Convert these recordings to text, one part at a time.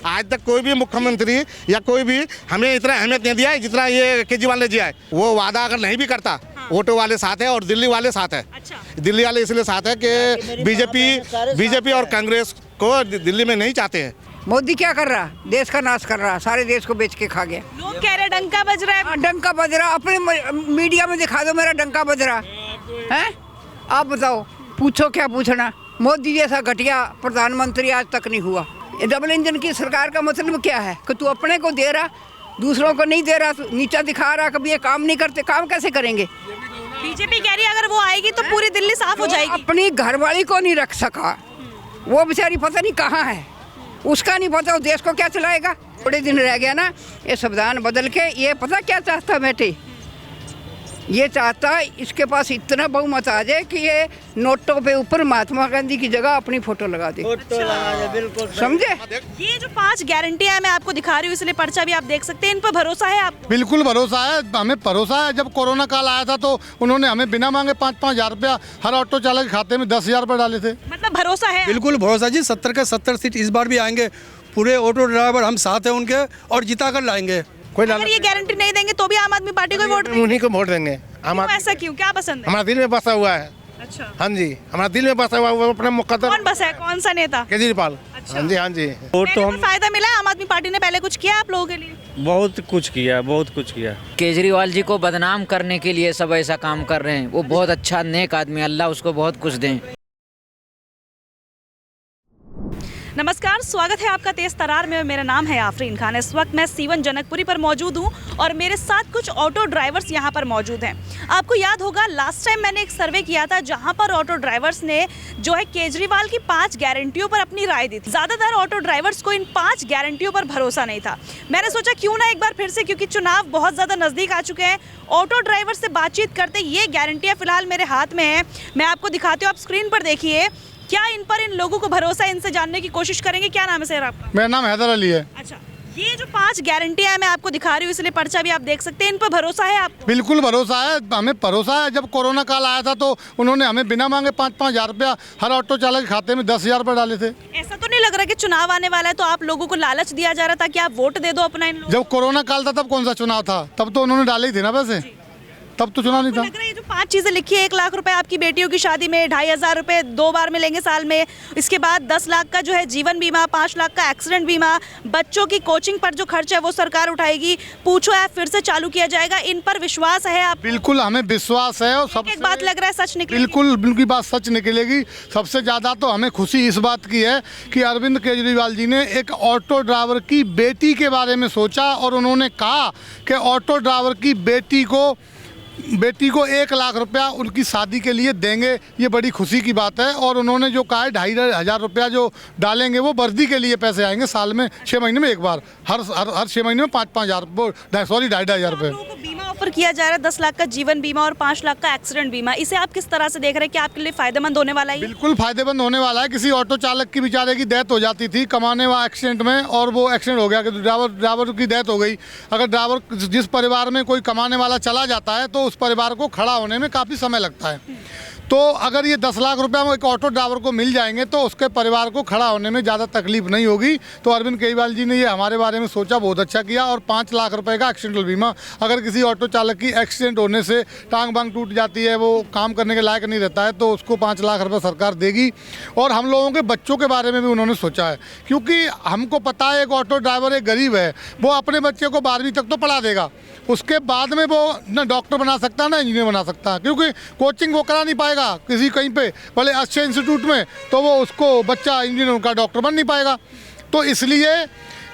आज तक कोई भी मुख्यमंत्री या कोई भी हमें इतना अहमियत नहीं दिया है जितना ये केजरीवाल ने दिया है। वो वादा अगर नहीं भी करता, ऑटो वाले साथ है और दिल्ली वाले साथ है। दिल्ली वाले इसलिए साथ है कि बीजेपी और कांग्रेस को दिल्ली में नहीं चाहते हैं। मोदी क्या कर रहा, देश का नाश कर रहा, सारे देश को बेच के खा गया। लोग कह रहे डंका बज रहा है। डंका बज रहा, अपने मीडिया में दिखा दो मेरा डंका बज रहा है। आप बताओ, पूछो क्या पूछना। मोदी जैसा घटिया प्रधानमंत्री आज तक नहीं हुआ। डबल इंजन की सरकार का मतलब क्या है कि तू अपने को दे रहा, दूसरों को नहीं दे रहा, तू नीचा दिखा रहा। कभी ये काम नहीं करते, काम कैसे करेंगे? बीजेपी कह रही है अगर वो आएगी तो पूरी दिल्ली साफ हो जाएगी। अपनी घरवाली को नहीं रख सका, वो बेचारी पता नहीं कहाँ है, उसका नहीं पता वो देश को क्या चलाएगा। थोड़े दिन रह गया ना, ये संविधान बदल के ये पता क्या चाहता बेटे, ये चाहता इसके पास इतना बहुमत आ जाए कि ये नोटों पे ऊपर महात्मा गांधी की जगह अपनी फोटो लगा दे। बिल्कुल समझे? ये जो 5 गारंटियां है मैं आपको दिखा रही हूँ, इसलिए पर्चा भी आप देख सकते हैं। इन पर भरोसा है आपको? बिल्कुल भरोसा है, हमें भरोसा है। जब कोरोना काल आया था तो उन्होंने हमें बिना मांगे 5-5 हजार रुपया हर ऑटो चालक के खाते में 10,000 रुपये डाले थे। मतलब भरोसा है? बिल्कुल भरोसा जी। 70 के 70 सीट इस बार भी आएंगे। पूरे ऑटो ड्राइवर हम साथ हैं उनके और जिता कर लाएंगे। अगर ये गारंटी नहीं देंगे तो भी आम आदमी पार्टी को वोट देंगे? उन्हीं को वोट देंगे। ऐसा क्यों, क्या पसंद है? हमारा दिल में बसा हुआ है। अच्छा, हाँ जी, हमारा दिल में बसा हुआ है अपने मुकद्दर। कौन बसा है, कौन सा नेता? केजरीवाल। अच्छा। हाँ जी, हाँ जी। वोट तो हम फायदा मिला है? आम आदमी पार्टी ने पहले कुछ किया आप लोगों के लिए? बहुत कुछ किया, बहुत कुछ किया। केजरीवाल जी को बदनाम करने के लिए सब ऐसा काम कर रहे हैं। वो बहुत अच्छा नेक आदमी, अल्लाह उसको बहुत कुछ दें। नमस्कार, स्वागत है आपका तेज तरार में। मेरा नाम है आफरीन खान। इस वक्त मैं सीवन जनकपुरी पर मौजूद हूं और मेरे साथ कुछ ऑटो ड्राइवर्स यहां पर मौजूद हैं। आपको याद होगा लास्ट टाइम मैंने एक सर्वे किया था जहां पर ऑटो ड्राइवर्स ने जो है केजरीवाल की 5 गारंटियों पर अपनी राय दी थी। ज़्यादातर ऑटो ड्राइवर्स को इन 5 गारंटियों पर भरोसा नहीं था। मैंने सोचा क्यों ना एक बार फिर से, क्योंकि चुनाव बहुत ज़्यादा नज़दीक आ चुके हैं, ऑटो ड्राइवर से बातचीत करते। ये गारंटियाँ फिलहाल मेरे हाथ में हैं, मैं आपको दिखाती हूँ, आप स्क्रीन पर देखिए। क्या इन पर इन लोगों को भरोसा है? इनसे जानने की कोशिश करेंगे। क्या नाम है सर आपका? मेरा नाम हैदर अली है। अच्छा, ये जो 5 गारंटियां हैं मैं आपको दिखा रही हूँ, इसलिए पर्चा भी आप देख सकते हैं। इन पर भरोसा है आपको? बिल्कुल भरोसा है, हमें भरोसा है। जब कोरोना काल आया था तो उन्होंने हमें बिना मांगे 5-5 हजार रुपया हर ऑटो चालक के खाते में 10,000 रुपये डाले थे। ऐसा तो नहीं लग रहा कि चुनाव आने वाला है तो आप लोगों को लालच दिया जा रहा था कि आप वोट दे दो अपना इन लोगों? जब कोरोना काल था तब कौन सा चुनाव था? तब तो उन्होंने डाले ही थे ना पैसे, तब तो चुनाव नहीं था। लग रहा है ये जो 5 चीजें लिखी है, 1 लाख रुपए आपकी बेटियों की शादी में, 2,500 रुपए 2 बार मिलेंगे साल में, इसके बाद 10 लाख का जो है जीवन बीमा, 5 लाख का एक्सीडेंट बीमा, बच्चों की कोचिंग पर जो खर्च है वो सरकार उठाएगी, पूछो ऐप फिर से चालू किया जाएगा। इन पर विश्वास है आप? बिल्कुल हमें विश्वास है। और एक बात लग रहा है सच निकलेगी? बिल्कुल उनकी बात सच निकलेगी। सबसे ज्यादा तो हमें खुशी इस बात की है कि अरविंद केजरीवाल जी ने एक ऑटो ड्राइवर की बेटी के बारे में सोचा और उन्होंने कहा कि ऑटो ड्राइवर की बेटी को 1 लाख रुपया उनकी शादी के लिए देंगे। ये बड़ी खुशी की बात है। और उन्होंने जो कहा है 2,500 रुपया जो डालेंगे वो वर्दी के लिए पैसे आएंगे साल में, 6 महीने में एक बार, हर 6 महीने में 5-5 हजार, 2,500 रुपये। लोगों को बीमा ऑफर किया जा रहा है, 10 लाख का जीवन बीमा और 5 लाख का एक्सीडेंट बीमा। इसे आप किस तरह से देख रहे हैं कि आपके लिए फायदेमंद होने वाला है? बिल्कुल फायदेमंद होने वाला है। किसी ऑटो चालक की बेचारे की डेथ हो जाती थी कमाने वाला एक्सीडेंट में, और वो एक्सीडेंट हो गया कि ड्राइवर की डेथ हो गई। अगर ड्राइवर जिस परिवार में कोई कमाने वाला चला जाता है तो उस परिवार को खड़ा होने में काफ़ी समय लगता है। तो अगर ये 10 लाख रुपया एक ऑटो ड्राइवर को मिल जाएंगे तो उसके परिवार को खड़ा होने में ज़्यादा तकलीफ नहीं होगी। तो अरविंद केजरीवाल जी ने ये हमारे बारे में सोचा, बहुत अच्छा किया। और 5 लाख रुपए का एक्सीडेंटल बीमा, अगर किसी ऑटो चालक की एक्सीडेंट होने से टांग बांग टूट जाती है, वो काम करने के लायक नहीं रहता है, तो उसको 5 लाख रुपये सरकार देगी। और हम लोगों के बच्चों के बारे में भी उन्होंने सोचा है, क्योंकि हमको पता है एक ऑटो ड्राइवर एक गरीब है, वो अपने बच्चे को 12वीं तक तो पढ़ा देगा, उसके बाद में वो न डॉक्टर बना सकता है ना इंजीनियर बना सकता है, क्योंकि कोचिंग वो करा नहीं पाएगा किसी कहीं पे भले अच्छे इंस्टीट्यूट में, तो वो उसको बच्चा इंजीनियर का डॉक्टर बन नहीं पाएगा। तो इसलिए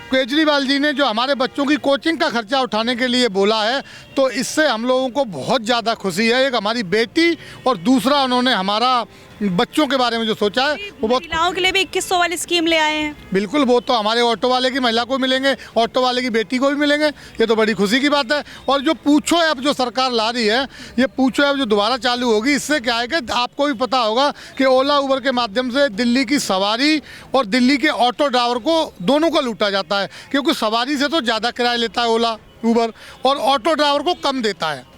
केजरीवाल जी ने जो हमारे बच्चों की कोचिंग का खर्चा उठाने के लिए बोला है, तो इससे हम लोगों को बहुत ज़्यादा खुशी है। एक हमारी बेटी और दूसरा उन्होंने हमारा बच्चों के बारे में जो सोचा है वो बहुत। महिलाओं के लिए भी 2100 वाली स्कीम ले आए हैं। बिल्कुल, वो तो हमारे ऑटो वाले की महिला को मिलेंगे, ऑटो वाले की बेटी को भी मिलेंगे। ये तो बड़ी खुशी की बात है। और जो पूछो ऐप जो सरकार ला रही है, ये पूछो ऐप जो दोबारा चालू होगी, इससे क्या है कि आपको भी पता होगा कि ओला उबर के माध्यम से दिल्ली की सवारी और दिल्ली के ऑटो ड्राइवर को दोनों को लूटा जाता है, क्योंकि सवारी से तो ज़्यादा किराया लेता है ओला उबर और ऑटो ड्राइवर को कम देता है।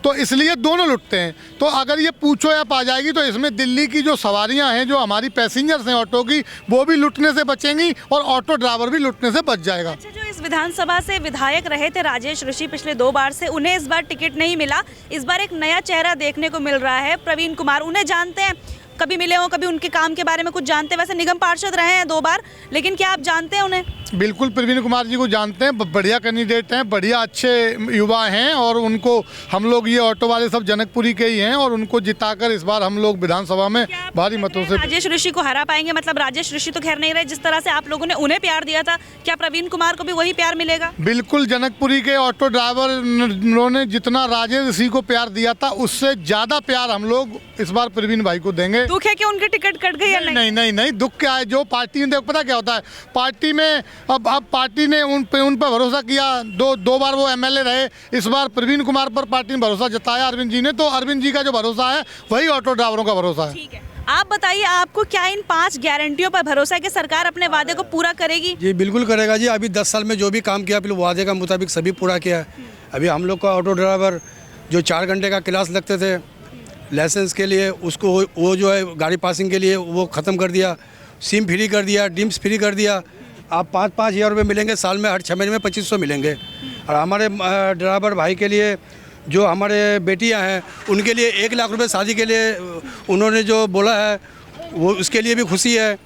तो इसलिए दोनों लुटते हैं। तो अगर ये पूछो ऐप आ जाएगी तो इसमें दिल्ली की जो सवारियां हैं, जो हमारी पैसेंजर्स हैं ऑटो की, वो भी लुटने से बचेंगी और ऑटो ड्राइवर भी लुटने से बच जाएगा। अच्छा, जो इस विधानसभा से विधायक रहे थे राजेश ऋषि पिछले 2 बार से, उन्हें इस बार टिकट नहीं मिला। इस बार एक नया चेहरा देखने को मिल रहा है, प्रवीण कुमार। उन्हें जानते हैं, कभी मिले हो, कभी उनके काम के बारे में कुछ जानते हैं? वैसे निगम पार्षद रहे हैं 2 बार, लेकिन क्या आप जानते हैं उन्हें? बिल्कुल प्रवीण कुमार जी को जानते हैं, बढ़िया कैंडिडेट हैं, बढ़िया अच्छे युवा हैं और उनको हम लोग, ये ऑटो वाले सब जनकपुरी के ही हैं और उनको जिताकर इस बार हम लोग विधानसभा में भारी मतों से राजेश ऋषि को हरा पाएंगे? मतलब राजेश ऋषि तो खैर नहीं रहे, जिस तरह से आप लोगों ने उन्हें प्यार दिया था, क्या प्रवीण कुमार को भी वही प्यार मिलेगा? बिल्कुल, जनकपुरी के ऑटो ड्राइवर ने जितना राजेश ऋषि को प्यार दिया था उससे ज्यादा प्यार हम लोग इस बार प्रवीण भाई को देंगे। दुख है कि उनकी टिकट कट गई या नहीं नहीं नहीं, दुख क्या है, जो पार्टी ने, पता क्या होता है, पार्टी में अब पार्टी ने उन पर भरोसा किया, दो बार वो एमएलए रहे, इस बार प्रवीण कुमार पर पार्टी ने भरोसा जताया अरविंद जी ने, तो अरविंद जी का जो भरोसा है वही ऑटो ड्राइवरों का भरोसा है। ठीक है, आप बताइए, आपको क्या इन 5 गारंटियों पर भरोसा है कि सरकार अपने वादे को पूरा करेगी? जी बिल्कुल करेगा जी। अभी 10 साल में जो भी काम किया, फिर वादे का मुताबिक सभी पूरा किया है। अभी हम लोग का ऑटो ड्राइवर जो 4 घंटे का क्लास लगते थे लाइसेंस के लिए, उसको वो जो है गाड़ी पासिंग के लिए वो ख़त्म कर दिया, सिम फ्री कर दिया, डिम्स फ्री कर दिया। आप 5-5 हज़ार रुपये मिलेंगे साल में, हर 6 महीने में 2500 मिलेंगे। और हमारे ड्राइवर भाई के लिए, जो हमारे बेटियां हैं, उनके लिए 1 लाख रुपए शादी के लिए उन्होंने जो बोला है, वो उसके लिए भी खुशी है।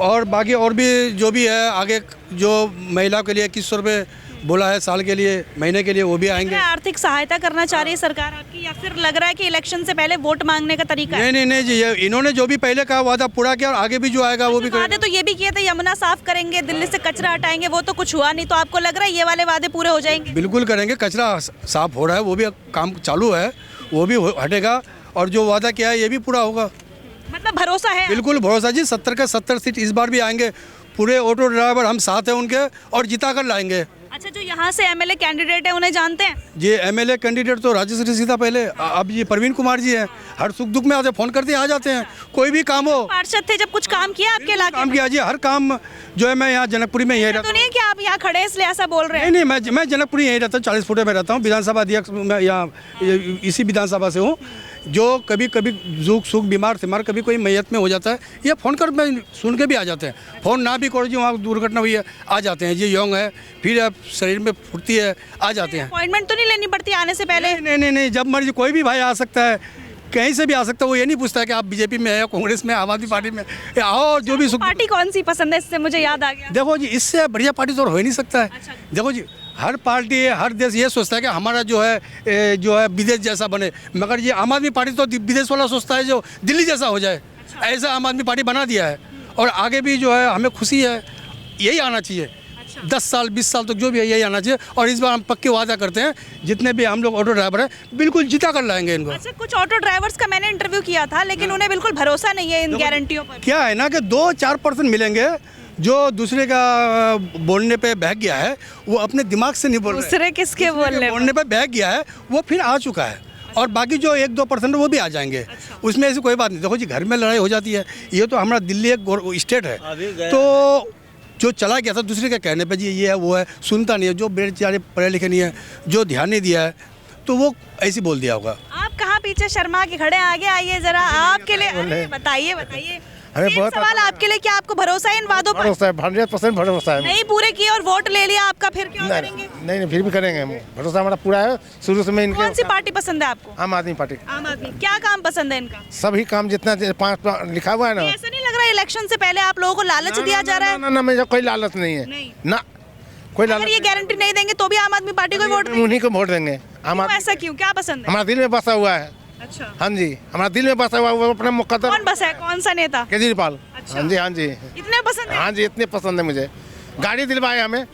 और बाकी और भी जो भी है आगे, जो महिलाओं के लिए 2100 रुपये बोला है साल के लिए, महीने के लिए, वो भी आएंगे। आर्थिक सहायता करना चाह रही है सरकार आपकी, या फिर लग रहा है कि इलेक्शन से पहले वोट मांगने का तरीका है? नहीं जी, ये इन्होंने जो भी पहले कहा वादा पूरा किया और आगे भी जो आएगा वो भी वादे तो ये भी किए थे, यमुना साफ करेंगे, दिल्ली से कचरा हटाएंगे, वो तो कुछ हुआ नहीं। तो आपको लग रहा है ये वाले वादे पूरे हो जाएंगे? बिल्कुल करेंगे, कचरा साफ हो रहा है, वो भी काम चालू है, वो भी हटेगा और जो वादा किया है ये भी पूरा होगा। मतलब भरोसा है? बिल्कुल भरोसा जी। 70 के 70 सीट इस बार भी आएंगे। पूरे ऑटो ड्राइवर हम साथ हैं उनके और जिता कर लाएंगे। अच्छा, जो यहाँ से एमएलए कैंडिडेट है उन्हें जानते हैं? ये एमएलए कैंडिडेट तो राजेश ऋषि था पहले, अब ये प्रवीण कुमार जी हैं। हर सुख दुख में आते, फोन करते आ जाते हैं, कोई भी काम हो। पार्षद थे जब, कुछ काम किया आपके इलाके में? काम किया जी, हर काम जो है। मैं यहाँ जनकपुरी में यही तो नहीं है कि आप यहाँ खड़े हैं इसलिए ऐसा बोल रहे हैं? नहीं, मैं जनकपुरी यहीं रहता हूँ, 40 फुटे में रहता हूँ। विधानसभा अध्यक्ष मैं यहाँ इसी विधानसभा से हूँ। जो कभी दुख सुख, बीमार सिमार, कभी कोई मैयत में हो जाता है, ये फ़ोन कर मैं सुन के भी आ जाते हैं। फ़ोन ना भी करो जी, वहाँ दुर्घटना हुई है, आ जाते हैं। ये यंग है, फिर अब शरीर में फुर्ती है, आ जाते हैं। अपॉइंटमेंट तो नहीं लेनी पड़ती आने से पहले? नहीं, जब मर्जी कोई भी भाई आ सकता है, कहीं से भी आ सकता है। वो ये नहीं पूछता है कि आप बीजेपी में है या कांग्रेस में, आम आदमी पार्टी में, आओ जो भी सुख। पार्टी कौन सी पसंद है, इससे मुझे याद आ गया। देखो जी, इससे बढ़िया पार्टी तो हो ही नहीं सकता है। अच्छा। देखो जी, हर पार्टी, हर देश ये सोचता है कि हमारा जो है विदेश जैसा बने, मगर ये आम आदमी पार्टी तो विदेश वाला सोचता है जो दिल्ली जैसा हो जाए। ऐसा आम आदमी पार्टी बना दिया है और आगे भी जो है हमें खुशी है, यही आना चाहिए। 10 साल 20 साल तक जो भी है यही आना चाहिए। और इस बार हम पक्के वादा करते हैं, जितने भी हम लोग ऑटो ड्राइवर हैं, बिल्कुल जिता कर लाएंगे इनको। अच्छा, कुछ ऑटो ड्राइवर्स का मैंने इंटरव्यू किया था, लेकिन उन्हें बिल्कुल भरोसा नहीं है इन गारंटियों पर। क्या है ना कि 2-4% मिलेंगे, जो दूसरे का बोलने पे बहक गया है, वो अपने दिमाग से नहीं बोल रहे। दूसरे किसके बोलने पे बहक गया है, वो फिर आ चुका है। और बाकी जो 1-2% वो भी आ जाएंगे। उसमें ऐसी कोई बात नहीं। देखो जी, घर में लड़ाई हो जाती है, ये तो हमारा दिल्ली एक स्टेट है, तो जो चला गया था दूसरे के कहने पे जी ये है वो है, सुनता नहीं है। जो बेचारे पढ़े लिखे नहीं है, जो ध्यान नहीं दिया है, तो वो ऐसे बोल दिया होगा। आप कहाँ पीछे शर्मा के खड़े, आगे आइए जरा। आपके लिए बताइए हमें बहुत सवाल आपके लिए, क्या आपको भरोसा है इन वादों पर? भरोसा है, 100% भरोसा है। नहीं पूरे किए और वोट ले लिया आपका, फिर क्यों करेंगे? नहीं, फिर भी करेंगे हम। भरोसा हमारा पूरा है शुरू से। मैं इनके कौन सी पार्टी पसंद है आपको? आम आदमी पार्टी। आम आदमी। क्या काम पसंद है इनका? सभी काम जितना 5 लिखा हुआ है ना। ऐसा नहीं लग रहा है इलेक्शन से पहले आप लोगों को लालच दिया जा रहा है? ना, मुझे कोई लालच नहीं है। ना कोई अगर लालच। ये गारंटी नहीं देंगे तो भी आम आदमी पार्टी को वोट देंगे? उन्हीं को वोट देंगे। ऐसा क्यों, क्या पसंद है? हमारा दिल में बसा हुआ है। अच्छा, हाँ जी, हमारा दिल में बसा हुआ है, वो अपने मुकद्दर। कौन बसा है, कौन सा नेता? केजरीवाल। अच्छा। हाँ जी। इतने पसंद है? हाँ जी, इतने पसंद है मुझे। गाड़ी दिलवाए हमें,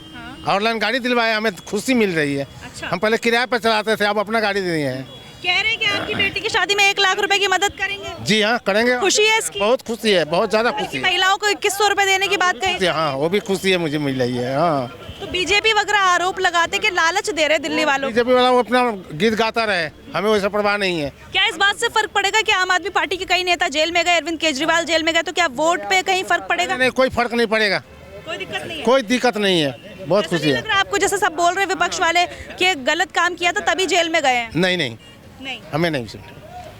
ऑनलाइन गाड़ी दिलवाए, हमें खुशी मिल रही है। अच्छा। हम पहले किराए पर चलाते थे, अब अपना गाड़ी दिए हैं। कह रहे हैं कि आपकी बेटी की शादी में 1 लाख रुपए की मदद करेंगे? जी हाँ, करेंगे। खुशी है इसकी? बहुत खुशी है, बहुत ज्यादा खुशी है। महिलाओं को 2100 रुपए देने की बात कही। हाँ, वो भी खुशी है, मुझे मिल रही है। हाँ, तो बीजेपी वगैरह आरोप लगाते कि लालच दे रहे दिल्ली वालों को। बीजेपी वाला वो अपना गीत गाता रहे, हमें वैसा परवाह नहीं है। क्या इस बात से फर्क पड़ेगा कि आम आदमी पार्टी के कई नेता जेल में गए, अरविंद केजरीवाल जेल में गए, तो क्या वोट पे कहीं फर्क पड़ेगा? नहीं, कोई फर्क नहीं पड़ेगा, कोई दिक्कत नहीं है? कोई दिक्कत नहीं है, बहुत खुशी है। लग रहा है आपको जैसे सब बोल रहे हैं विपक्ष वाले कि गलत काम किया था तभी जेल में गए हैं? नहीं, नहीं। हमें नहीं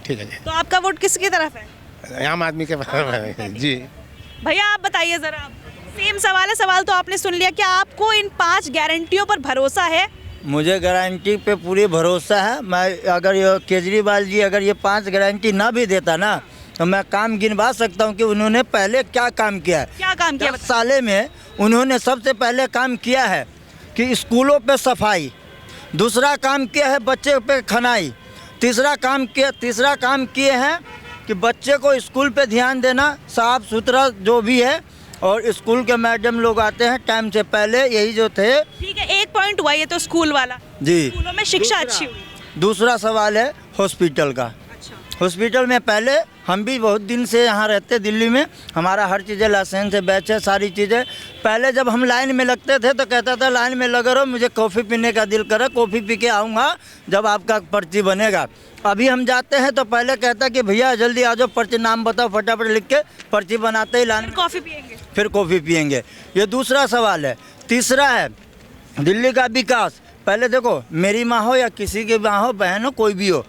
ठीक है जी, तो आपका वोट किसकी तरफ है? आम आदमी के पास जी। भैया आप बताइए जरा, आप सेम सवाल है, सवाल तो आपने सुन लिया। क्या आपको इन 5 गारंटियों पर भरोसा है? मुझे गारंटी पे पूरी भरोसा है। मैं अगर ये केजरीवाल जी अगर ये 5 गारंटी ना भी देता ना तो मैं काम गिनवा सकता हूँ कि उन्होंने पहले क्या काम किया है। क्या काम किया? 10 साले में उन्होंने सबसे पहले काम किया है कि स्कूलों पे सफाई, दूसरा काम किया है बच्चे पे खनाई, तीसरा काम किए हैं कि बच्चे को स्कूल पे ध्यान देना, साफ सुथरा जो भी है, और स्कूल के मैडम लोग आते हैं टाइम से पहले, यही जो थे। ठीक है, एक पॉइंट हुआ ये तो स्कूल वाला जी। स्कूलों में शिक्षा अच्छी हुई। दूसरा सवाल है हॉस्पिटल का। अच्छा। हॉस्पिटल में पहले हम भी बहुत दिन से यहाँ रहते दिल्ली में, हमारा हर चीज़ें लाइसेंस है, बैच है, सारी चीज़ें। पहले जब हम लाइन में लगते थे तो कहता था लाइन में लगे रहो, मुझे कॉफ़ी पीने का दिल करे, कॉफ़ी पी के आऊँगा जब आपका पर्ची बनेगा। अभी हम जाते हैं तो पहले कहता कि भैया जल्दी आ जाओ, पर्ची नाम बताओ, फटाफट लिख के पर्ची बनाते ही लाइन कॉफी पियेंगे। फिर कॉफ़ी पियेंगे। ये दूसरा सवाल है। तीसरा है दिल्ली का विकास। पहले देखो, मेरी माँ हो या किसी की माँ हो, बहन हो, कोई भी हो,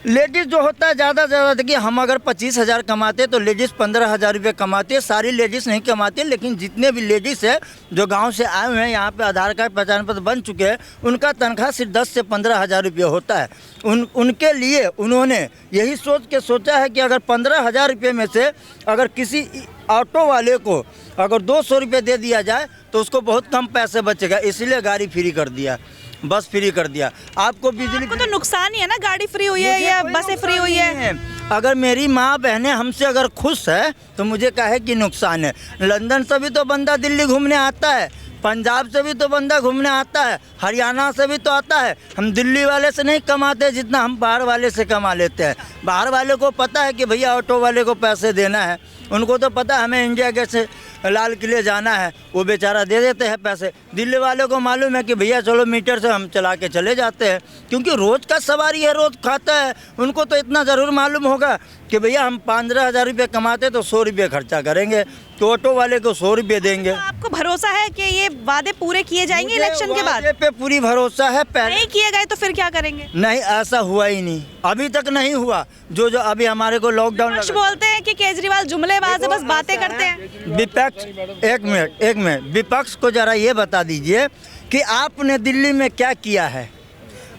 लेडीज़ जो होता है ज़्यादा से ज़्यादा, देखिए हम अगर 25,000 कमाते तो लेडीज़ 15,000 रुपये कमाती है। सारी लेडीज़ नहीं कमाती, लेकिन जितने भी लेडीज़ है जो गांव से आए हुए हैं, यहाँ पे आधार कार्ड पहचान पत्र बन चुके हैं, उनका तनख्वाह सिर्फ 10 से 15,000 रुपये होता है। उनके लिए उन्होंने यही सोच के सोचा है कि अगर 15,000 रुपये में से अगर किसी ऑटो वाले को अगर 200 रुपये दे दिया जाए तो उसको बहुत कम पैसे बचेगा, इसलिए गाड़ी फ्री कर दिया, बस फ्री कर दिया। आपको बिजली आपको तो नुकसान ही है ना, गाड़ी फ्री हुई है या बसें फ्री हुई है। अगर मेरी माँ बहनें हमसे अगर खुश है तो मुझे काहे कि नुकसान है। लंदन से भी तो बंदा दिल्ली घूमने आता है, पंजाब से भी तो बंदा घूमने आता है, हरियाणा से भी तो आता है। हम दिल्ली वाले से नहीं कमाते जितना हम बाहर वाले से कमा लेते हैं। बाहर वाले को पता है कि भैया ऑटो वाले को पैसे देना है, उनको तो पता है हमें इंडिया गेट से लाल किले जाना है, वो बेचारा दे देते हैं पैसे। दिल्ली वाले को मालूम है कि भैया चलो मीटर से हम चला के चले जाते हैं, क्योंकि रोज़ का सवारी है, रोज़ खाता है। उनको तो इतना ज़रूर मालूम होगा कि भैया हम 15,000 रुपये कमाते तो 100 रुपये खर्चा करेंगे, तो ऑटो वाले को 100 रुपये देंगे। तो आपको भरोसा है कि ये वादे पूरे किए जाएंगे इलेक्शन के बाद? वादे पे पूरी भरोसा है। पहले नहीं किए गए तो फिर क्या करेंगे? नहीं, ऐसा हुआ ही नहीं, अभी तक नहीं हुआ। जो अभी हमारे को लॉकडाउन कुछ बोलते हैं कि केजरीवाल जुमलेबाज है, बस बातें करते हैं। विपक्ष, एक मिनट, विपक्ष को जरा ये बता दीजिए कि आपने दिल्ली में क्या किया है।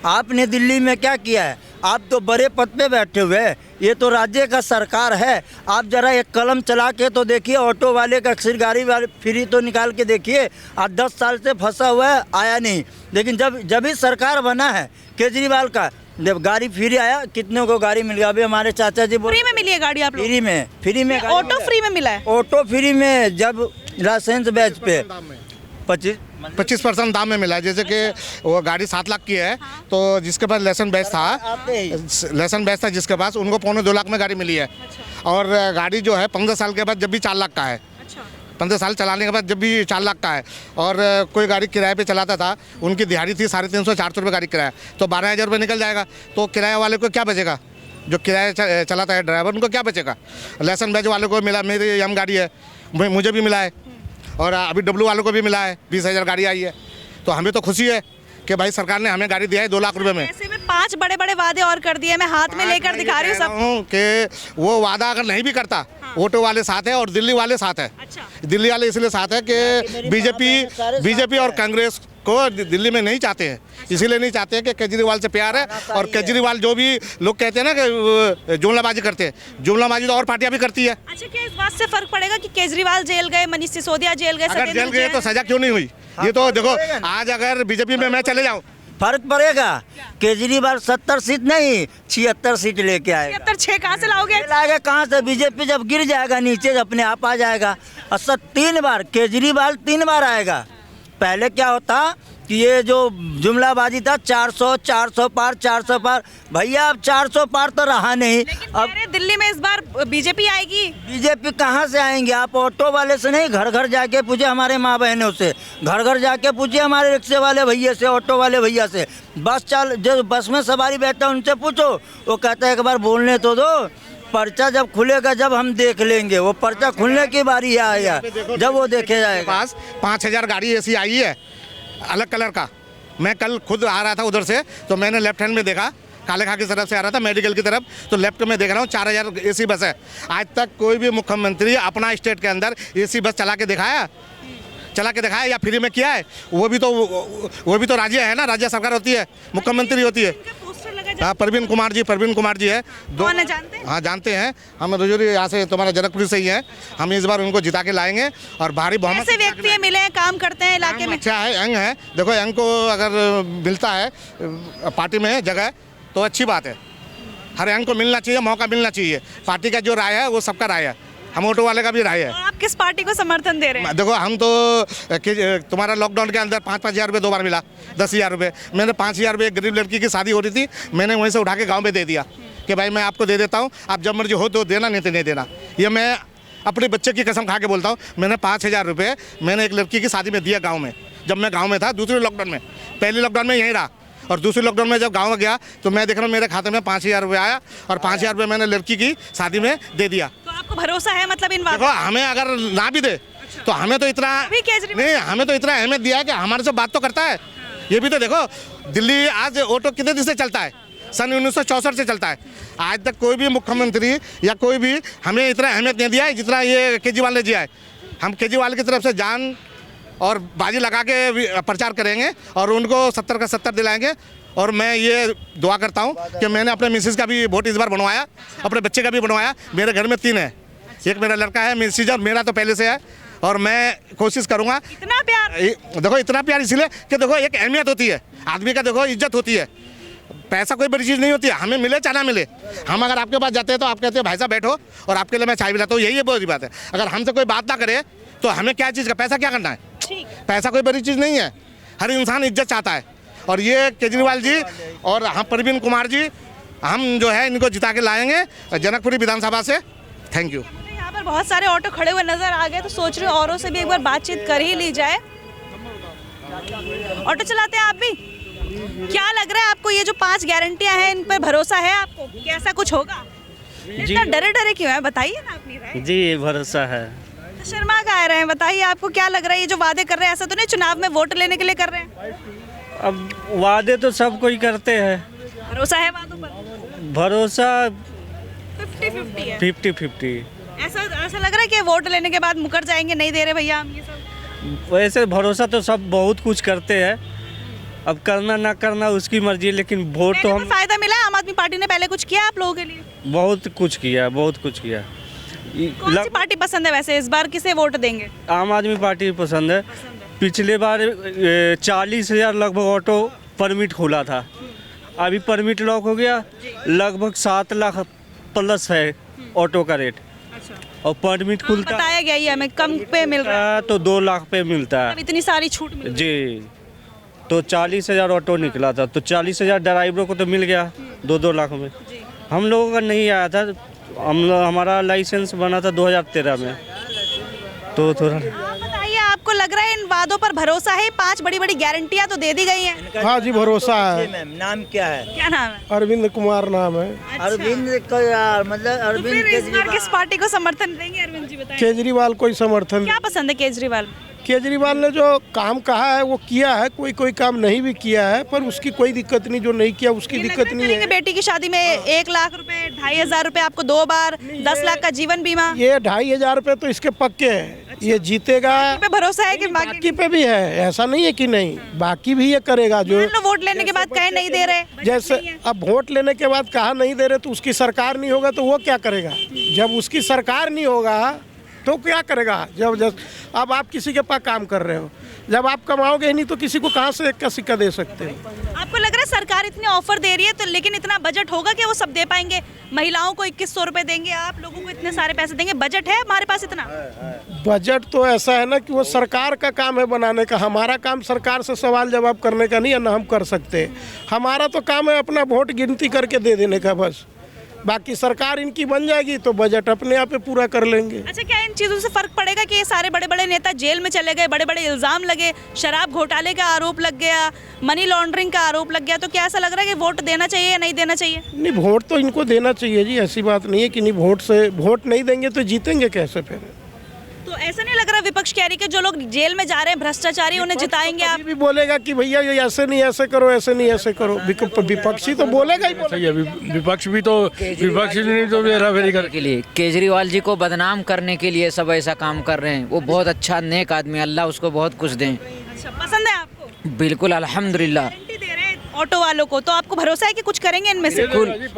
आपने दिल्ली में क्या किया है? आप तो बड़े पद पे बैठे हुए हैं, ये तो राज्य का सरकार है। आप जरा एक कलम चला के तो देखिए, ऑटो वाले का सिर गाड़ी वाले फ्री तो निकाल के देखिए। आप 10 साल से फंसा हुआ है, आया नहीं। लेकिन जब ही सरकार बना है केजरीवाल का, जब गाड़ी फ्री आया, कितने को गाड़ी मिल गया। अभी हमारे चाचा जी फ्री में मिली है गाड़ी आप लोग? फ्री में ऑटो फ्री में मिला है? ऑटो फ्री में जब लाइसेंस बैच पे 25% दाम में मिला है। जैसे कि वो गाड़ी 7 लाख की है, तो जिसके पास लाइसेंस बैच था जिसके पास, उनको 2.25 लाख में गाड़ी मिली है। और गाड़ी जो है 15 साल के बाद जब भी 4 लाख का है, 15 साल चलाने के बाद जब भी 4 लाख का है। और कोई गाड़ी किराए पे चलाता था, उनकी दिहाड़ी थी 350-400 रुपये गाड़ी किराया, तो 12,000 रुपये निकल जाएगा। तो किराए वाले को क्या बचेगा? जो किराया चलाता है ड्राइवर, उनको क्या बचेगा? लाइसेंस बैच वाले को मिला, मेरी यम गाड़ी है, मुझे भी मिला है, और अभी डब्लू वालों को भी मिला है, 20,000 गाड़ी आई है। तो हमें तो खुशी है कि भाई सरकार ने हमें गाड़ी दिया है 2 लाख रुपए में। ऐसे में 5 बड़े-बड़े वादे और कर दिए, मैं हाथ में लेकर दिखा रही हूँ सब कि वो वादा अगर नहीं भी करता, ऑटो वाले साथ है और दिल्ली वाले साथ है। अच्छा। दिल्ली वाले इसलिए साथ है कि बीजेपी और कांग्रेस को दिल्ली में नहीं चाहते हैं, इसीलिए नहीं चाहते हैं कि केजरीवाल से प्यार है। और केजरीवाल जो भी लोग कहते हैं ना कि जुमलाबाजी करते हैं, जुमलाबाजी तो और पार्टियां भी करती है। अच्छा, क्या इस बात से फर्क पड़ेगा कि केजरीवाल जेल गए, मनीष सिसोदिया जेल गए, अगर जेल गए तो सजा क्यों नहीं हुई? ये तो देखो, आज अगर बीजेपी में मैं चले जाऊँ, फर्क पड़ेगा। केजरीवाल 70 सीट नहीं 76 सीट लेके आएगा। 76 कहाँ से लाओगे? लाएगा कहाँ से? बीजेपी जब गिर जाएगा नीचे अपने आप आ जाएगा। और 3 बार केजरीवाल 3 बार आएगा। पहले क्या होता कि ये जो जुमलाबाजी था 400 पार, भैया अब 400 पार तो रहा नहीं। अब दिल्ली में इस बार बीजेपी आएगी। बीजेपी कहाँ से आएंगे? आप ऑटो वाले से नहीं, घर घर जाके पूछे हमारे माँ बहनों से, घर घर जाके पूछे हमारे रिक्शे वाले भैया से, ऑटो वाले भैया से, जो बस में सवारी बैठा उनसे पूछो, वो कहता है एक बार बोलने तो दो, पर्चा जब खुलेगा जब हम देख लेंगे। वो पर्चा खुलने की बारी आया जब वो देखे जाएगा। पास 5,000 गाड़ी ऐसी आई है अलग कलर का। मैं कल खुद आ रहा था उधर से, तो मैंने लेफ्ट हैंड में देखा कालेखा की तरफ से आ रहा था मेडिकल की तरफ, तो लेफ्ट में देख रहा हूँ 4000 AC बस है। आज तक कोई भी मुख्यमंत्री अपना स्टेट के अंदर AC बस चला के दिखाया या फ्री में किया है? वो भी तो राज्य है ना, राज्य सरकार होती है, मुख्यमंत्री होती है। हाँ, प्रवीण कुमार जी है। कौन है, जानते हैं? हाँ जानते हैं, हम रजौरी यहाँ से तुम्हारा जनकपुरी से ही हैं। हम इस बार उनको जिता के लाएंगे और भारी बहुमत। कैसे व्यक्ति मिले हैं, काम करते हैं इलाके में? अच्छा है, यंग है। देखो यंग को अगर मिलता है पार्टी में जगह तो अच्छी बात है। हर यंग को मिलना चाहिए, मौका मिलना चाहिए। पार्टी का जो राय है वो सबका राय है, हम ऑटो वाले का भी राय है। और आप किस पार्टी को समर्थन दे रहे हैं? देखो हम तो तुम्हारा लॉकडाउन के अंदर 5-5 हज़ार रुपये 2 बार मिला, 10,000 रुपये। मैंने 5,000 रुपये एक गरीब लड़की की शादी हो रही थी, मैंने वहीं से उठा के गाँव में दे दिया कि भाई मैं आपको दे देता हूँ, आप जब मर्जी हो तो देना, नहीं तो नहीं देना। ये मैं अपने बच्चे की कसम खा के बोलता हूँ। मैंने 5,000 रुपये मैंने एक लड़की की शादी में दिया गाँव में, जब मैं गाँव में था। दूसरे लॉकडाउन में, पहले लॉकडाउन में यहीं रहा और दूसरे लॉकडाउन में जब गाँव गया तो मैं देख रहा हूँ मेरे खाते में 5,000 रुपये आया और 5,000 रुपये मैंने लड़की की शादी में दे दिया। तो आपको भरोसा है मतलब इन देखो हमें अगर ना भी दे तो हमें तो इतना नहीं, हमें तो इतना अहमियत दिया है कि हमारे से बात तो करता है। ये भी तो देखो, दिल्ली आज ऑटो कितने दिन से चलता है? सन 1964 से चलता है। आज तक कोई भी मुख्यमंत्री या कोई भी हमें इतना अहमियत नहीं दिया है जितना ये केजरीवाल ने दिया है। हम केजरीवाल की तरफ से जान और बाजी लगा के प्रचार करेंगे और उनको 70 का 70 दिलाएंगे। और मैं ये दुआ करता हूँ कि मैंने अपने मिसेज का भी वोट इस बार बनवाया, अपने बच्चे का भी बनवाया। मेरे घर में 3 है, एक मेरा लड़का है, मिसेज और मेरा तो पहले से है। और मैं कोशिश करूँगा। इतना प्यार? देखो इतना प्यार इसलिए कि देखो एक अहमियत होती है आदमी का, देखो इज्जत होती है। पैसा कोई बड़ी चीज़ नहीं होती है, हमें मिले चाहे ना मिले। हम अगर आपके पास जाते हैं तो आप कहते हैं भाई साहब बैठो और आपके लिए मैं चाय पिलाता हूँ, यही है बड़ी बात है। अगर हमसे कोई बात ना करे तो हमें क्या चीज़ का पैसा क्या करना है? पैसा कोई बड़ी चीज़ नहीं है, हर इंसान इज्जत चाहता है। और ये केजरीवाल जी और हम प्रवीण कुमार जी, हम जो है इनको जिता के लाएंगे जनकपुरी विधानसभा से। Thank you. यहाँ पर बहुत सारे ऑटो खड़े हुए नजर आ गए, तो सोच रहे हो औरों से भी एक बार बातचीत कर ही ली जाए। ऑटो चलाते हैं आप भी? क्या लग रहा है आपको, ये जो 5 गारंटियां हैं इन पर भरोसा है आपको? कैसा कुछ होगा? इतना डरे क्यों है, बताइए ना अपनी राय। जी भरोसा है। तो शर्मा का आ रहे हैं, बताइए आपको क्या लग रहा है? ये जो वादे कर रहे हैं, ऐसा तो नहीं चुनाव में वोट लेने के लिए कर रहे हैं? अब वादे तो सब कोई करते हैं। भरोसा है वादों पर? भरोसा 50-50 है। 50-50। ऐसा लग रहा है कि वोट लेने के बाद मुकर जाएंगे, नहीं दे रहे भैया हम ये सब। वैसे भरोसा तो सब बहुत कुछ करते हैं, अब करना ना करना उसकी मर्जी, लेकिन वोट तो हम। फायदा मिला है आम आदमी पार्टी ने पहले कुछ किया आप लोगों के लिए? बहुत कुछ किया, बहुत कुछ किया। कौन सी पार्टी पसंद है वैसे, इस बार किसे वोट देंगे? आम आदमी पार्टी पसंद है। पिछले बार 40,000 लगभग ऑटो परमिट खोला था, अभी परमिट लॉक हो गया। लगभग 7 लाख प्लस है ऑटो का रेट। और परमिट खुलता बताया गया ही हमें कम पे मिल रहा है, तो 2 लाख पे मिलता है। अब इतनी सारी छूट मिल रही है। जी, तो 40,000 ऑटो निकला था, तो 40,000 ड्राइवरों को तो मिल गया 2-2 लाख में। हम लोगों का नहीं आया था, हमारा लाइसेंस बना था 2013 में, तो थोड़ा। बताइए आपको लग रहा है इन वादों पर भरोसा है? 5 बड़ी गारंटियां तो दे दी गई हैं। हाँ जी भरोसा है। मैम नाम क्या है? क्या नाम है? अरविंद कुमार नाम है। अरविंद का यार, मतलब तो अरविंद फिर इस बार किस पार्टी को समर्थन देंगे अरविंद जी, बताइए। केजरीवाल को ही समर्थन। क्या पसंद है केजरीवाल? केजरीवाल ने जो काम कहा है वो किया है, कोई काम नहीं भी किया है, पर उसकी कोई दिक्कत नहीं, जो नहीं किया उसकी दिक्कत नहीं है। बेटी की शादी में 1 लाख रुपए, 2,500 रुपए आपको 2 बार, 10 लाख का जीवन बीमा। ये 2,500 रुपए तो इसके पक्के है। ये जीतेगा पे भरोसा है कि बाकी पे भी है, ऐसा नहीं है कि नहीं, बाकी भी ये करेगा। जो वोट लेने के बाद कहे नहीं दे रहे, जैसे अब वोट लेने के बाद कहा नहीं दे रहे, तो उसकी सरकार नहीं होगा तो वो क्या करेगा? जब उसकी सरकार नहीं होगा तो क्या करेगा? जब अब आप किसी के पास काम कर रहे हो, जब आप कमाओगे ही नहीं तो किसी को कहाँ से 1 का सिक्का दे सकते हो? आपको लग रहा है सरकार इतने ऑफर दे रही है तो, लेकिन इतना बजट होगा कि वो सब दे पाएंगे? महिलाओं को 2100 रुपए देंगे, आप लोगों को इतने सारे पैसे देंगे, बजट है हमारे पास इतना? बजट तो ऐसा है ना कि वो सरकार का काम है बनाने का, हमारा काम सरकार से सवाल जवाब करने का नहीं है, ना हम कर सकते। हमारा तो काम है अपना वोट गिनती करके दे देने का बस। बाकी सरकार इनकी बन जाएगी तो बजट अपने आप पूरा कर लेंगे। अच्छा, क्या इन चीज़ों से फर्क पड़ेगा कि ये सारे बड़े नेता जेल में चले गए, बड़े इल्जाम लगे, शराब घोटाले का आरोप लग गया, मनी लॉन्ड्रिंग का आरोप लग गया, तो क्या ऐसा लग रहा है कि वोट देना चाहिए या नहीं देना चाहिए? नहीं, वोट तो इनको देना चाहिए जी, ऐसी बात नहीं है कि नहीं। वोट नहीं देंगे तो जीतेंगे कैसे फिर? तो तो ऐसा नहीं लग रहा विपक्ष कह रही कि जो लोग जेल में जा रहे हैं भ्रष्टाचारी उन्हें जिताएंगे आप? भी बोलेगा कि भैया ये ऐसे नहीं ऐसे करो, ऐसे नहीं ऐसे करो। विपक्षी तो बोलेगा ही बोलेगा। विपक्ष भी तो हेराफेरी के लिए केजरीवाल जी को बदनाम करने के लिए सब ऐसा काम कर रहे हैं। वो बहुत अच्छा नेक आदमी, अल्लाह उसको बहुत कुछ दें। अच्छा, पसंद है आपको? बिल्कुल अल्हम्दुलिल्लाह। गारंटी दे रहे हैं ऑटो वालों को, तो आपको भरोसा है कि कुछ करेंगे इनमें से?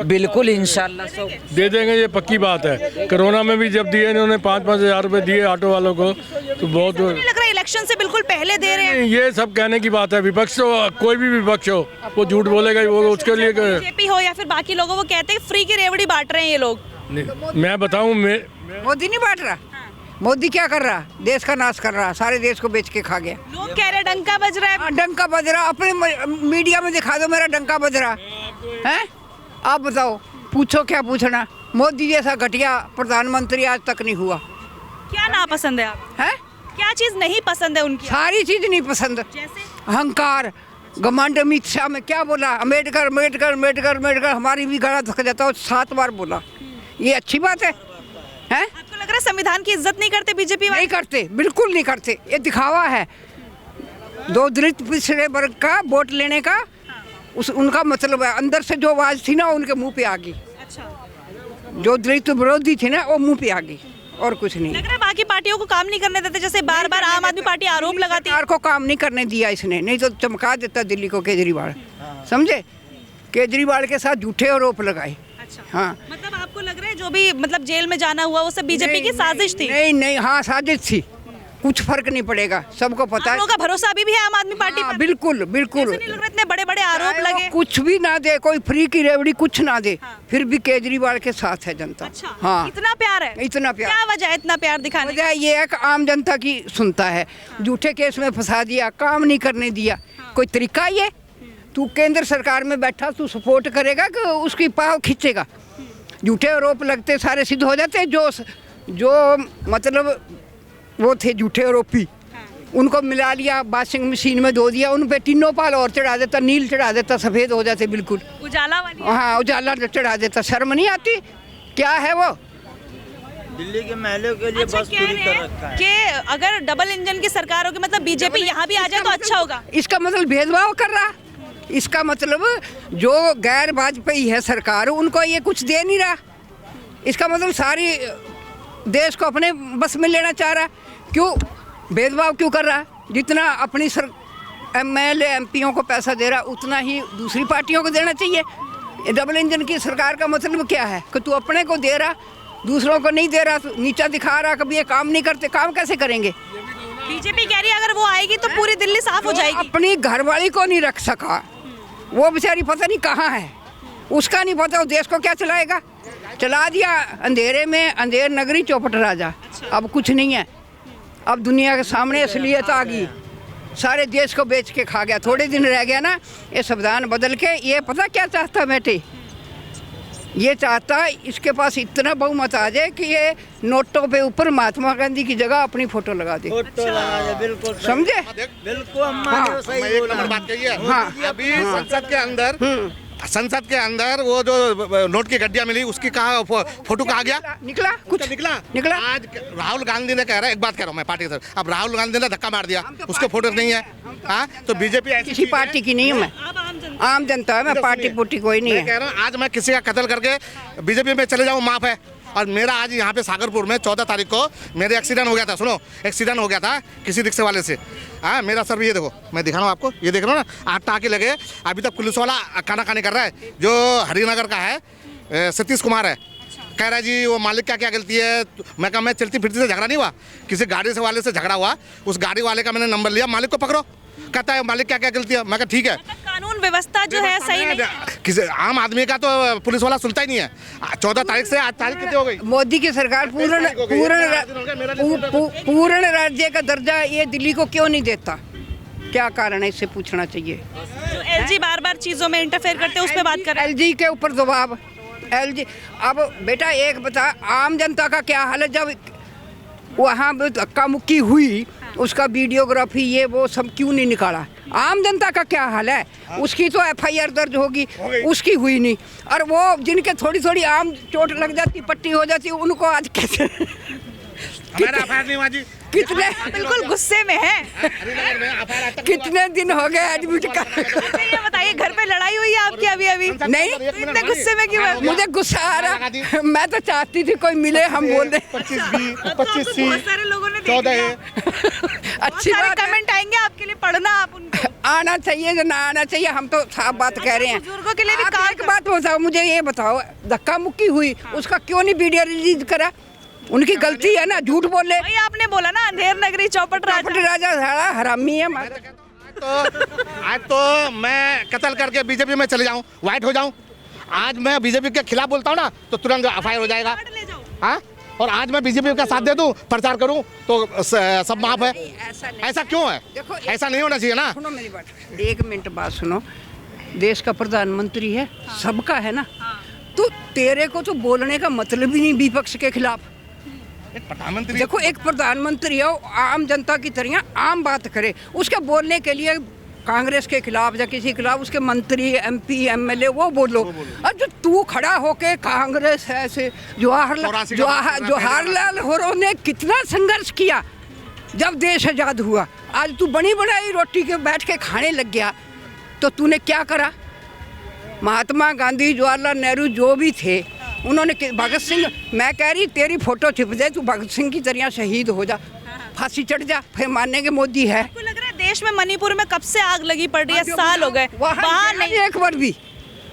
बिल्कुल इंशाल्लाह सब दे देंगे, ये पक्की बात है। कोरोना में भी जब दिए इन्होंने 5-5 हज़ार रुपए दिए ऑटो वालों को, तो बहुत नहीं लग रहा इलेक्शन से बिल्कुल पहले दे रहे हैं? ये सब कहने की बात है। विपक्ष तो कोई भी विपक्ष हो वो झूठ बोलेगा ही, वो उसके लिए बीजेपी हो या फिर बाकी लोगों, वो कहते हैं फ्री की रेवड़ी बांट रहे हैं ये लोग। मैं बताऊं, मोदी नहीं बांट रहा। मोदी क्या कर रहा? देश का नाश कर रहा, सारे देश को बेच के खा गया। लोग कह रहे डंका बज रहा है। डंका बज रहा, अपने मीडिया में दिखा दो मेरा डंका बज रहा है। आप बताओ, पूछो क्या पूछना। मोदी जैसा घटिया प्रधानमंत्री आज तक नहीं हुआ। क्या नापसंद है आप? है क्या चीज नहीं पसंद है उनकी? सारी चीज नहीं पसंद। जैसे अहंकार, घमंड। अमित शाह में क्या बोला? अम्बेडकर अम्बेडकर अम्बेडकर अम्बेडकर। हमारी भी गला धक जाता है, 7 बार बोला। ये अच्छी बात है? आपको लग रहा है संविधान की इज्जत नहीं करते बीजेपी वाले? नहीं करते, बिल्कुल नहीं करते। ये दिखावा है। दो दलित पिछड़े वर्ग का वोट लेने का उनका मतलब है। अंदर से जो आवाज थी ना उनके मुंह पे आ गई। अच्छा, जो दलित विरोधी थी ना वो मुंह पे आ गई, और कुछ नहीं। लग रहा है बाकी पार्टियों को काम नहीं करने देते, जैसे बार बार आम आदमी पार्टी आरोप लगाती है। सरकार को काम नहीं करने दिया इसने, नहीं तो चमका देता दिल्ली को केजरीवाल। समझे? केजरीवाल के साथ झूठे आरोप लगाए। अच्छा, हाँ, मतलब आपको लग रहा है जो भी मतलब जेल में जाना हुआ वो सब बीजेपी की साजिश थी? नहीं नहीं, हाँ साजिश थी। कुछ फर्क नहीं पड़ेगा, सबको पता है। आप लोगों का भरोसा अभी भी है आम आदमी पार्टी पर? बिल्कुल बिल्कुल। ऐसा नहीं लग रहा इतने बड़े बड़े आरोप लगे? कुछ भी ना दे, कोई फ्री की रेवड़ी कुछ ना दे, फिर भी केजरीवाल के साथ है जनता। अच्छा, हाँ, इतना प्यार है? इतना प्यार। क्या वजह है इतना प्यार दिखाने की? वजह ये है कि आम जनता की सुनता है। झूठे केस में फंसा दिया, काम नहीं करने दिया। कोई तरीका ये? तू केंद्र सरकार में बैठा, तू सपोर्ट करेगा कि उसकी पाव खींचेगा? झूठे आरोप लगते सारे सिद्ध हो जाते। जो मतलब वो थे झूठे आरोपी, उनको मिला लिया, वॉशिंग मशीन में धो दिया, उन पे तीनों पाल और चढ़ा देता, नील चढ़ा देता, सफ़ेद हो जाते बिल्कुल। उजाला वाली? हाँ, उजाला चढ़ा देता। शर्म नहीं आती? क्या है वो? दिल्ली के महलों के लिए अच्छा, बस पूरी कर रखा है कि अगर डबल इंजन की सरकार होगी, मतलब बीजेपी यहाँ भी आ जाए तो अच्छा होगा? इसका मतलब भेदभाव कर रहा। इसका मतलब जो गैर वाजपेयी है सरकार, उनको ये कुछ दे नहीं रहा। इसका मतलब सारी देश को अपने बस में लेना चाह रहा। क्यों भेदभाव क्यों कर रहा? जितना अपनी MLA MPओं को पैसा दे रहा, उतना ही दूसरी पार्टियों को देना चाहिए। ये डबल इंजन की सरकार का मतलब क्या है? कि तू अपने को दे रहा, दूसरों को नहीं दे रहा, तो नीचा दिखा रहा। कभी ये काम नहीं करते, काम कैसे करेंगे? बीजेपी कह रही है अगर वो आएगी तो पूरी दिल्ली साफ हो जाएगी। अपनी घरवाली को नहीं रख सका, वो बेचारी पता नहीं कहाँ है। उसका नहीं पता वो देश को क्या चलाएगा। चला दिया अंधेरे में, अंधेर नगरी चौपट राजा। अब कुछ नहीं है। अब दुनिया के सामने असलियत आ गई। सारे देश को बेच के खा गया। थोड़े दिन रह गया ना, ये संविधान बदल के ये पता क्या चाहता बेटे? ये चाहता इसके पास इतना बहुमत आ जाए कि ये नोटों पे ऊपर महात्मा गांधी की जगह अपनी फोटो लगा दे। बिल्कुल समझे? बिल्कुल अम्मा हाँ, ने सही मैं एक बोला। नंबर बात कही है। हाँ, अभी संसद के अंदर वो जो नोट की गड्डियां मिली, उसकी कहा फोटो कहा गया? निकला कुछ निकला। आज राहुल गांधी ने कह रहा है, एक बात कह रहा हूँ मैं पार्टी से, अब राहुल गांधी ने धक्का मार दिया, उसके फोटो नहीं है। हाँ, तो बीजेपी किसी पार्टी की नहीं हूँ मैं, आम जनता है मैं, पार्टी पुर्टी कोई नहीं मैं है। कह रहा हूँ आज मैं किसी का कत्ल करके बीजेपी में चले जाऊँ माफ है। और मेरा आज यहाँ पे सागरपुर में 14 तारीख को मेरे एक्सीडेंट हो गया था। सुनो, एक्सीडेंट हो गया था किसी रिक्शे वाले से। हाँ, मेरा सर ये देखो, मैं दिखा रहा हूँ आपको, ये देख रहा हूँ ना, 8 टाँके लगे। अभी तक पुलिस वाला कानाकानी कर रहा है। जो हरिनगर का है सतीश कुमार है, कह रहा है जी वो मालिक क्या क्या गलती है। मैं कहा मैं चलती फिरती से झगड़ा नहीं हुआ, किसी गाड़ी से वाले से झगड़ा हुआ। उस गाड़ी वाले का मैंने नंबर लिया, मालिक को पकड़ो। कहता है मालिक क्या क्या गलती है। मैं कहा ठीक है। कानून व्यवस्था जो है सही नहीं है। किसी आम आदमी का तो पुलिस वाला सुनता ही नहीं है। 14 तारीख से आज तारीख कितनी हो गई? मोदी की सरकार पूर्ण राज्य का दर्जा ये दिल्ली को क्यों नहीं देता? क्या कारण है, इससे पूछना चाहिए। जो LG बार बार चीजों में इंटरफेयर करते हैं उस पर बात कर रहे हैं। LG के ऊपर दबाव। LG अब बेटा एक बता, आम जनता का क्या हाल है? जब वहाँ धक्का मुक्की हुई, उसका वीडियोग्राफी ये वो सब क्यों नहीं निकाला? आम जनता का क्या हाल है? उसकी तो FIR दर्ज होगी, उसकी हुई नहीं। और वो जिनके थोड़ी थोड़ी आम चोट लग जाती, पट्टी हो जाती, उनको आज कैसे हमारा एफआईआर नहीं हुआ जी। कितने बिल्कुल गुस्से में है। हरिनगर में एफआईआर आज तक कितने दिन हो गए एडमिट कर। अच्छा, ये बताइए घर पे लड़ाई हुई है आपकी अभी अभी? नहीं, इतने गुस्से में क्यों है? मुझे गुस्सा आ रहा, मैं तो चाहती थी कोई मिले, हम बोल दे। 25B, अब तो 25C, बहुत सारे लोगों ने देख 14A। लिया। अच्छी सारे बात है। कमेंट आएंगे आपके लिए, पढ़ना आप उनको। आना चाहिए या ना आना चाहिए, हम तो साफ बात कह रहे हैं। बुजुर्गों के लिए भी आप काम एक बात बताओ, मुझे ये बताओ, धक्का मुक्की हुई उसका क्यों नहीं वीडियो रिलीज करा? उनकी गलती है ना, झूठ बोले। वही आपने बोला ना, अंधेर नगरी चौपट चौपट राजा साला हरामी है। आज तो मैं कत्ल करके बीजेपी में चले जाऊं, व्हाइट हो जाऊं। आज मैं बीजेपी के खिलाफ बोलता हूं ना तो तुरंत एफआईआर हो जाएगा। ले जाओ। हाँ, और आज मैं बीजेपी का साथ दे दूं, प्रचार करूं तो सब माफ है। ऐसा क्यों है? देखो, ऐसा नहीं होना चाहिए ना। सुनो मेरी बात, 1 मिनट बात सुनो। देश का प्रधानमंत्री है, सबका है ना, तो तेरे को तो बोलने का मतलब ही नहीं विपक्ष के खिलाफ। प्रधानमंत्री देखो, एक प्रधानमंत्री है, आम जनता की तरह आम बात करे, उसके बोलने के लिए कांग्रेस के खिलाफ या किसी के खिलाफ उसके मंत्री, MP, MLA वो बोलो। और जो तू खड़ा होके कांग्रेस है से जवाहरलाल नेहरू ने कितना संघर्ष किया जब देश आजाद हुआ, आज तू बनी बनाई रोटी के बैठ के खाने लग गया, तो तूने क्या करा? महात्मा गांधी, जवाहरलाल नेहरू जो भी थे, उन्होंने भगत सिंह, मैं कह रही तेरी फोटो छिप जाए, तू भगत सिंह की तरह शहीद हो जा, फांसी चढ़ जा, फिर मानने के मोदी है। आपको लग रहा है देश में मणिपुर में कब से आग लगी पड़ रही है? साल हो गए, वहाँ नहीं एक बार भी।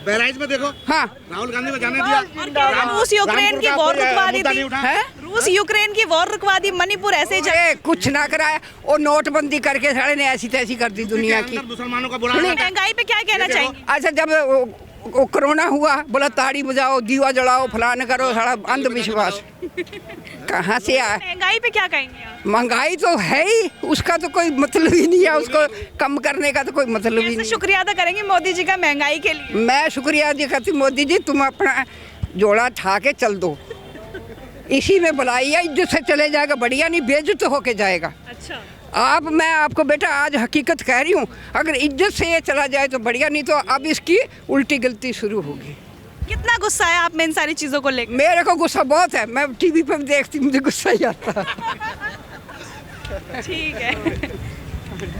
बहराइच में देखो, हाँ, राहुल गांधी को जाने दिया। और क्या रूस यूक्रेन की वॉर रुकवा दी थी? है? रूस यूक्रेन की वॉर रुकवा दी, मणिपुर ऐसे ही अरे कुछ ना कराया, और नोटबंदी करके सारे ने ऐसी तैसी कर दी दुनिया की। मुसलमानों का बुरा महंगाई पे क्या कहना चाहेंगे? अच्छा, जब वो कोरोना हुआ, बोला ताड़ी बजाओ, दीवा जलाओ, फलान करो, सारा अंधविश्वास कहाँ से आया? महंगाई पे क्या कहेंगे आप? महंगाई तो है ही, उसका तो कोई मतलब ही नहीं है, उसको कम करने का तो कोई मतलब ही कैसे नहीं। शुक्रिया अदा करेंगे मोदी जी का महंगाई के लिए? मैं शुक्रिया अदा करती, मोदी जी तुम अपना जोड़ा ठा के चल दो, इसी में भलाई है, इज्जत से चले जाएगा, बढ़िया नहीं बेइज्जत होके जाएगा। अच्छा, मैं आपको बेटा आज हकीकत कह रही हूँ, अगर इज्जत से ये चला जाए तो बढ़िया, नहीं तो अब इसकी उल्टी गलती शुरू होगी। कितना गुस्सा है आप में इन सारी चीजों को लेकर? मेरे को गुस्सा बहुत है, मैं टीवी पे भी देखती हूँ, मुझे गुस्सा ही आता है। ठीक है।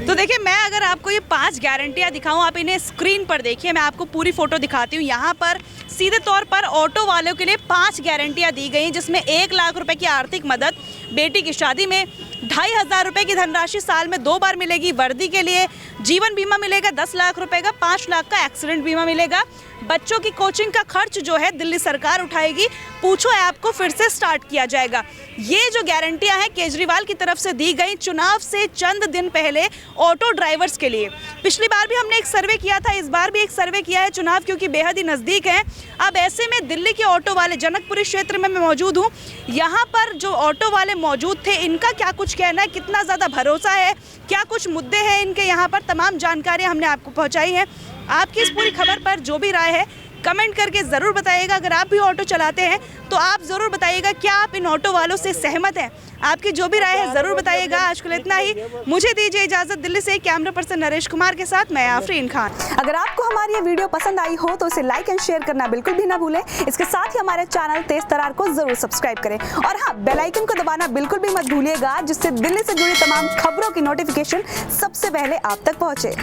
तो देखिए, मैं अगर आपको ये 5 गारंटियां दिखाऊं, आप इन्हें स्क्रीन पर देखिए, मैं आपको पूरी फोटो दिखाती हूँ। यहाँ पर सीधे तौर पर ऑटो वालों के लिए 5 गारंटियां दी गई, जिसमें 1 लाख रुपए की आर्थिक मदद, बेटी की शादी में 2,500 रुपए की धनराशि साल में 2 बार मिलेगी, वर्दी के लिए जीवन बीमा मिलेगा 10 लाख रुपए का, 5 लाख का एक्सीडेंट बीमा मिलेगा, बच्चों की कोचिंग का खर्च जो है दिल्ली सरकार उठाएगी, पूछो ऐप को फिर से स्टार्ट किया जाएगा। ये जो गारंटियां हैं केजरीवाल की तरफ से दी गई चुनाव से चंद दिन पहले ऑटो ड्राइवर्स के लिए। पिछली बार भी हमने एक सर्वे किया था, इस बार भी एक सर्वे किया है, चुनाव क्योंकि बेहद ही नज़दीक है। अब ऐसे में दिल्ली के ऑटो वाले, जनकपुरी क्षेत्र में मैं मौजूद हूँ, यहाँ पर जो ऑटो वाले मौजूद थे, इनका क्या कुछ कहना है, कितना ज़्यादा भरोसा है, क्या कुछ मुद्दे हैं इनके, यहाँ पर तमाम जानकारियाँ हमने आपको पहुँचाई हैं। आपकी इस पूरी खबर पर जो भी राय है कमेंट करके ज़रूर बताइएगा। अगर आप भी ऑटो चलाते हैं तो आप ज़रूर बताइएगा क्या आप इन ऑटो वालों से सहमत हैं। आपकी जो भी राय है ज़रूर बताइएगा। आज के लिए इतना ही, मुझे दीजिए इजाज़त। दिल्ली से कैमरा पर्सन नरेश कुमार के साथ मैं आफरीन खान। अगर आपको हमारी ये वीडियो पसंद आई हो तो इसे लाइक एंड शेयर करना बिल्कुल भी ना भूलें। इसके साथ ही हमारे चैनल तेज तरार को जरूर सब्सक्राइब करें और हाँ, बेल आइकन को दबाना बिल्कुल भी मत भूलिएगा, जिससे दिल्ली से जुड़ी तमाम खबरों की नोटिफिकेशन सबसे पहले आप तक पहुँचे।